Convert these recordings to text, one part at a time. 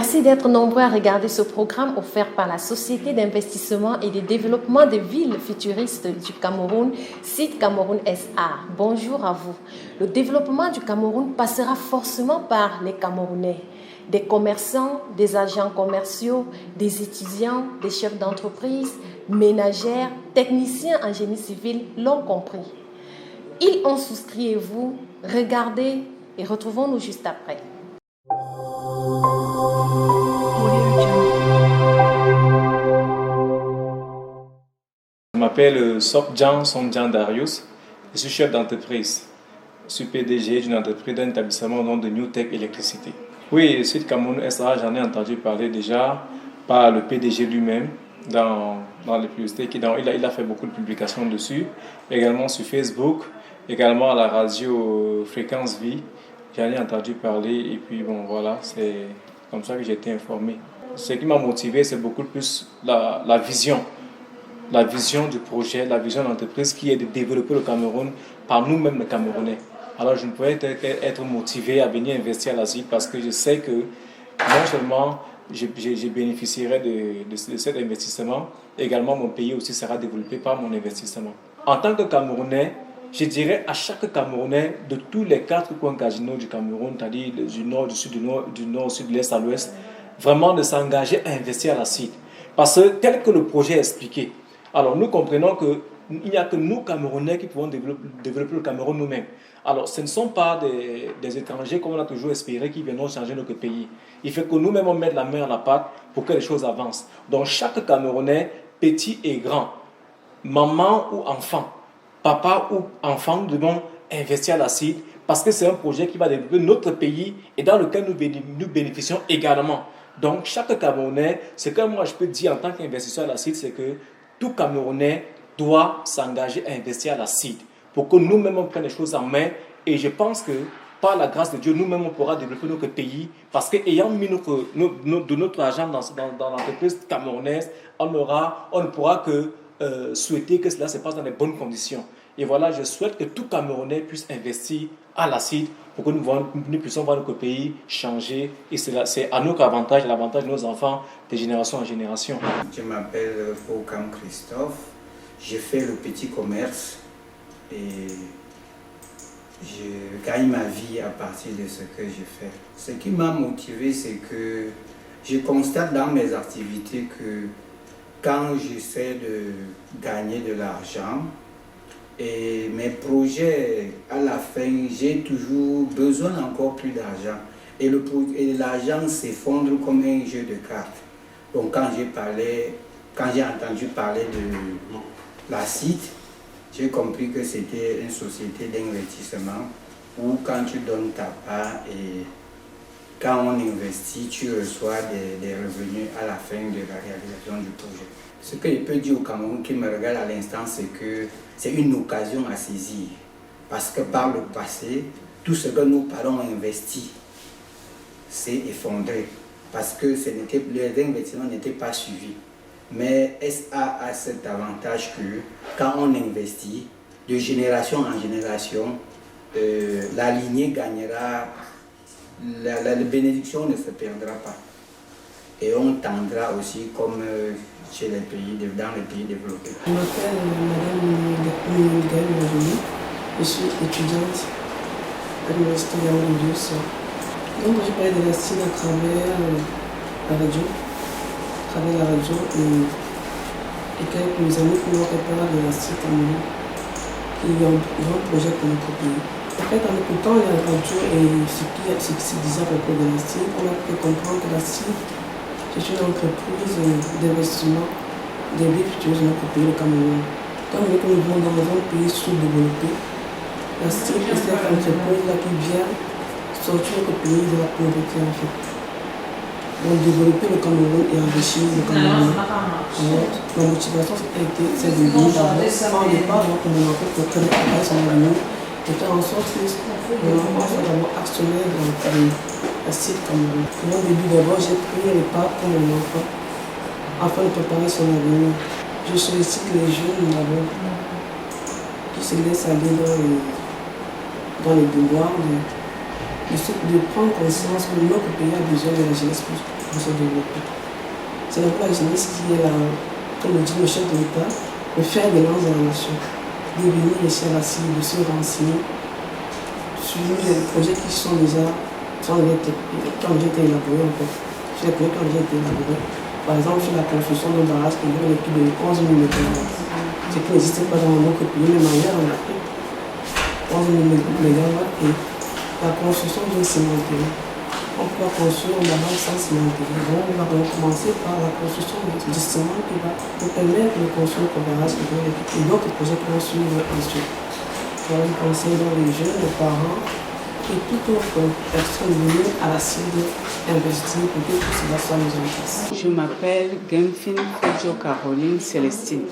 Merci d'être nombreux à regarder ce programme offert par la Société d'investissement et de développement des villes futuristes du Cameroun, Site Cameroun SA. Bonjour à vous. Le développement du Cameroun passera forcément par les Camerounais. Des commerçants, des agents commerciaux, des étudiants, des chefs d'entreprise, ménagères, techniciens en génie civil l'ont compris. Ils ont souscrit et vous, regardez et retrouvons-nous juste après. Je m'appelle Sokjan Sondjan Darius, je suis chef d'entreprise. Je suis PDG d'une entreprise d'un établissement au nom de New Tech Électricité. Oui, Site Cameroun SA, j'en ai entendu parler déjà par le PDG lui-même dans les publicités. Il a fait beaucoup de publications dessus, également sur Facebook, également à la radio Fréquence Vie. J'en ai entendu parler et puis bon voilà, c'est comme ça que j'ai été informé. Ce qui m'a motivé, c'est beaucoup plus la vision. La vision du projet, la vision de l'entreprise qui est de développer le Cameroun par nous-mêmes les Camerounais. Alors je ne pouvais être motivé à venir investir à la CID parce que je sais que non seulement je bénéficierai de cet investissement, également mon pays aussi sera développé par mon investissement. En tant que Camerounais, je dirais à chaque Camerounais de tous les 4 coins cardinaux du Cameroun, c'est-à-dire du nord, du sud, du nord au sud, de l'est à l'ouest, vraiment de s'engager à investir à la CID. Parce que tel que le projet est expliqué, alors nous comprenons qu'il n'y a que nous, Camerounais, qui pouvons développer le Cameroun nous-mêmes. Alors ce ne sont pas des étrangers, comme on a toujours espéré, qui viendront changer notre pays. Il faut que nous-mêmes, on mette la main à la pâte pour que les choses avancent. Donc chaque Camerounais, petit et grand, maman ou enfant, papa ou enfant, nous devons investir à la CID parce que c'est un projet qui va développer notre pays et dans lequel nous bénéficions également. Donc chaque Camerounais, ce que moi je peux dire en tant qu'investisseur à la CID, c'est que tout Camerounais doit s'engager à investir à la CID pour que nous-mêmes on prenne les choses en main. Et je pense que par la grâce de Dieu, nous-mêmes on pourra développer notre pays parce qu'ayant mis de notre argent dans l'entreprise camerounaise, on ne pourra que souhaiter que cela se passe dans les bonnes conditions. Et voilà, je souhaite que tout Camerounais puisse investir à la CID pour que nous puissions voir notre pays changer. Et c'est à notre avantage, à l'avantage de nos enfants, de génération en génération. Je m'appelle Foucam Christophe. J'ai fait le petit commerce et je gagne ma vie à partir de ce que je fais. Ce qui m'a motivé, c'est que je constate dans mes activités que quand j'essaie de gagner de l'argent, et mes projets, à la fin, j'ai toujours besoin d'encore plus d'argent. Et l'argent s'effondre comme un jeu de cartes. Donc quand j'ai entendu parler de la CID, j'ai compris que c'était une société d'investissement où quand tu donnes ta part et quand on investit, tu reçois des revenus à la fin de la réalisation du projet. Ce que je peux dire au Cameroun qui me regarde à l'instant, c'est que c'est une occasion à saisir. Parce que par le passé, tout ce que nos parents ont investi s'est effondré. Parce que les investissements n'étaient pas suivis. Mais SA a cet avantage que quand on investit, de génération en génération, la lignée gagnera, la bénédiction ne se perdra pas. Et on tendra aussi comme dans les pays développés. Je m'appelle Madame Mingel, je suis étudiante à l'Université Yaoundé. Donc j'ai parlé de la CID à travers la radio. Et quelques amis qui m'ont fait part de la CID Cameroun, qui ont un projet pour notre pays. En fait, en écoutant la radio et ce qui se disait à propos de la CID, on a pu comprendre que la CID, c'est une entreprise d'investissement des villes futures de notre pays, le Cameroun. Comme nous vivons dans un pays sous-développé, la CID est cette entreprise-là qui vient sortir notre pays de la pauvreté en fait. Donc développer le Cameroun et enrichir le Cameroun. Alors, ma motivation c'est de venir d'abord sans départ, donc mon enfant pour que le travail son avenir et faire en sorte que mon enfant soit d'abord actionnaire dans le pays. La CID Cameroun. Au début d'abord, j'ai pris les pas pour mon enfant afin de préparer son avenir. Je sollicite les jeunes d'abord qui se laissent aller dans les devoirs de prendre conscience que notre pays a besoin de la jeunesse pour se développer. C'est donc la jeunesse qui est là, comme le dit le chef de l'État, le fer de lance de la nation. De venir ici à la CIE, de se renseigner sur les projets qui ont déjà été élaborés en fait. Sur les projets qui ont déjà été élaborés. Par exemple, sur la construction d'un barrage qui est plus de 11 000 MW. Ce qui n'existe pas dans notre pays, même ailleurs en Afrique. 11 000 MW et la construction d'une cimenterie. On peut construire un barrage sans cimenterie. Donc, on va commencer par la construction du ciment qui va nous permettre de construire le barrage et d'autres projets qui vont suivre ensuite. Donc, on conseille dans les jeunes, les parents et toute autre personne venue à la cible investir pour que tout cela soit mis en place. Je m'appelle Gemfin Kojo Caroline Célestine.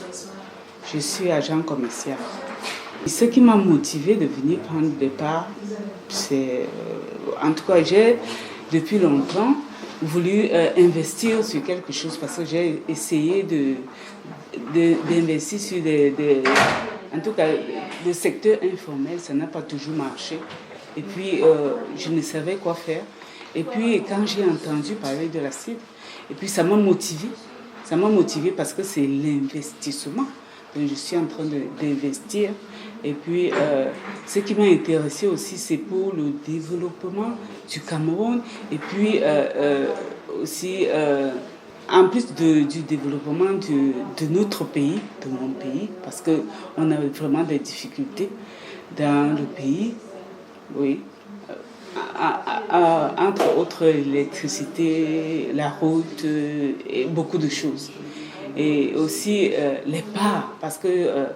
Je suis agent commercial. Ce qui m'a motivé de venir prendre des parts, c'est, en tout cas, j'ai depuis longtemps voulu investir sur quelque chose parce que j'ai essayé d'investir sur en tout cas, le secteur informel, ça n'a pas toujours marché. Et puis, je ne savais quoi faire. Et puis, quand j'ai entendu parler de la cible, et puis ça m'a motivé. Ça m'a motivé parce que c'est l'investissement. Donc, je suis en train d'investir. Et puis, ce qui m'a intéressé aussi, c'est pour le développement du Cameroun. Et puis, aussi, en plus du développement de notre pays, de mon pays, parce qu'on a vraiment des difficultés dans le pays. Oui. Entre autres, l'électricité, la route et beaucoup de choses. Et aussi les parts, parce que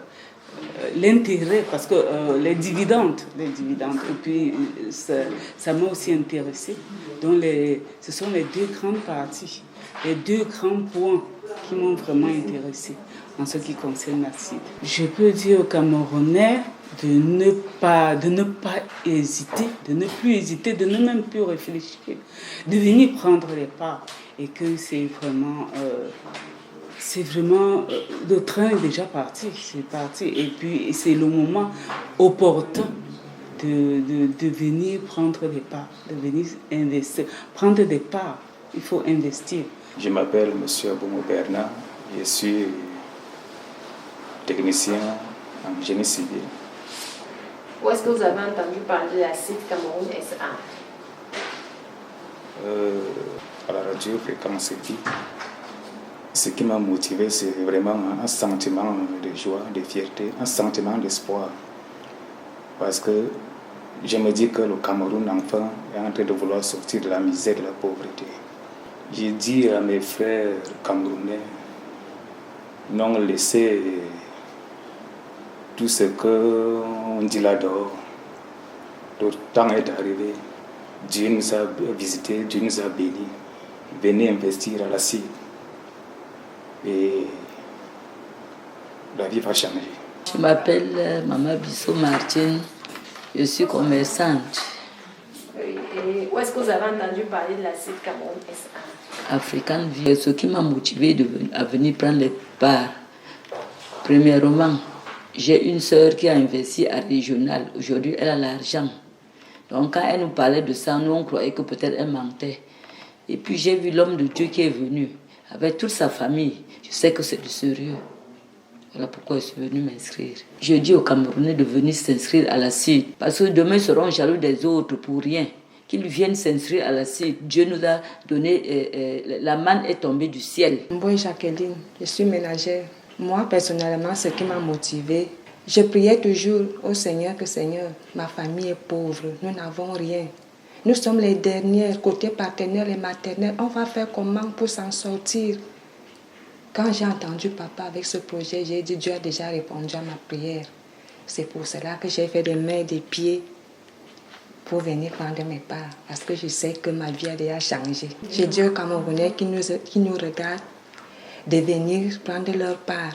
l'intérêt, parce que les dividendes, et puis ça m'a aussi intéressé. Donc ce sont les deux grandes parties, les deux grands points qui m'ont vraiment intéressé en ce qui concerne la CID. Je peux dire aux Camerounais de ne pas hésiter, de ne plus hésiter, de ne même plus réfléchir, de venir prendre les parts et que c'est vraiment le train est déjà parti, c'est parti et puis c'est le moment opportun de venir prendre des parts, de venir investir, prendre des parts, il faut investir. Je m'appelle M. Boumou Bernard, je suis technicien en génie civil. Où est-ce que vous avez entendu parler de la CID Cameroun SA? À la radio Fréquence City. Ce qui m'a motivé, c'est vraiment un sentiment de joie, de fierté, un sentiment d'espoir. Parce que je me dis que le Cameroun, enfin, est en train de vouloir sortir de la misère, de la pauvreté. Je dis à mes frères camerounais, non laissez tout ce qu'on dit là-dehors. Le temps est arrivé. Dieu nous a visités, Dieu nous a bénis. Venez investir à la CIE. Et la vie va changer. Je m'appelle Maman Bissot Martine. Je suis commerçante. Et où est-ce que vous avez entendu parler de la CID Cameroun SA? African Vie. Ce qui m'a motivé à venir prendre les parts. Premièrement, j'ai une sœur qui a investi à Régional. Aujourd'hui, elle a l'argent. Donc, quand elle nous parlait de ça, nous, on croyait que peut-être elle mentait. Et puis, j'ai vu l'homme de Dieu qui est venu avec toute sa famille. Je sais que c'est du sérieux. Voilà pourquoi je suis venue m'inscrire. Je dis aux Camerounais de venir s'inscrire à la CID. Parce que demain, ils seront jaloux des autres pour rien. Qu'ils viennent s'inscrire à la CID. Dieu nous a donné, la manne est tombée du ciel. Moi, Jacqueline, je suis ménagère. Moi, personnellement, ce qui m'a motivée, je priais toujours au Seigneur que Seigneur, ma famille est pauvre, nous n'avons rien. Nous sommes les dernières, côté partenaires et maternels. On va faire comment pour s'en sortir? Quand j'ai entendu papa avec ce projet, j'ai dit Dieu a déjà répondu à ma prière. C'est pour cela que j'ai fait des mains et des pieds pour venir prendre mes parts. Parce que je sais que ma vie a déjà changé. J'ai dit aux Camerounais qui nous regardent de venir prendre leur part.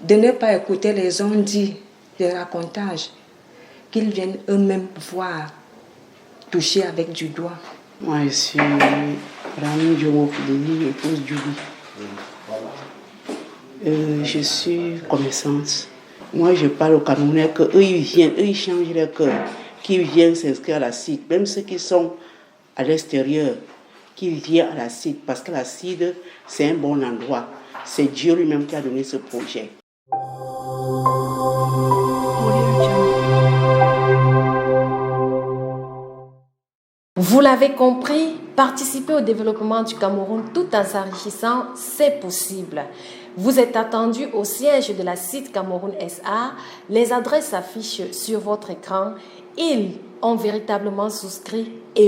De ne pas écouter les on-dit, les racontages. Qu'ils viennent eux-mêmes voir, toucher avec du doigt. Moi, je suis Rami Djomo-Fideli, épouse Julie. Je suis commerçante. Moi, je parle aux Camerounais qu'eux, ils viennent, eux, ils changent leur cœur. qui viennent s'inscrire à la CID, même ceux qui sont à l'extérieur, qui viennent à la CID, parce que la CID, c'est un bon endroit. C'est Dieu lui-même qui a donné ce projet. Vous l'avez compris, participer au développement du Cameroun tout en s'enrichissant, c'est possible. Vous êtes attendu au siège de la CID Cameroun SA. Les adresses s'affichent sur votre écran. Ils ont véritablement souscrit et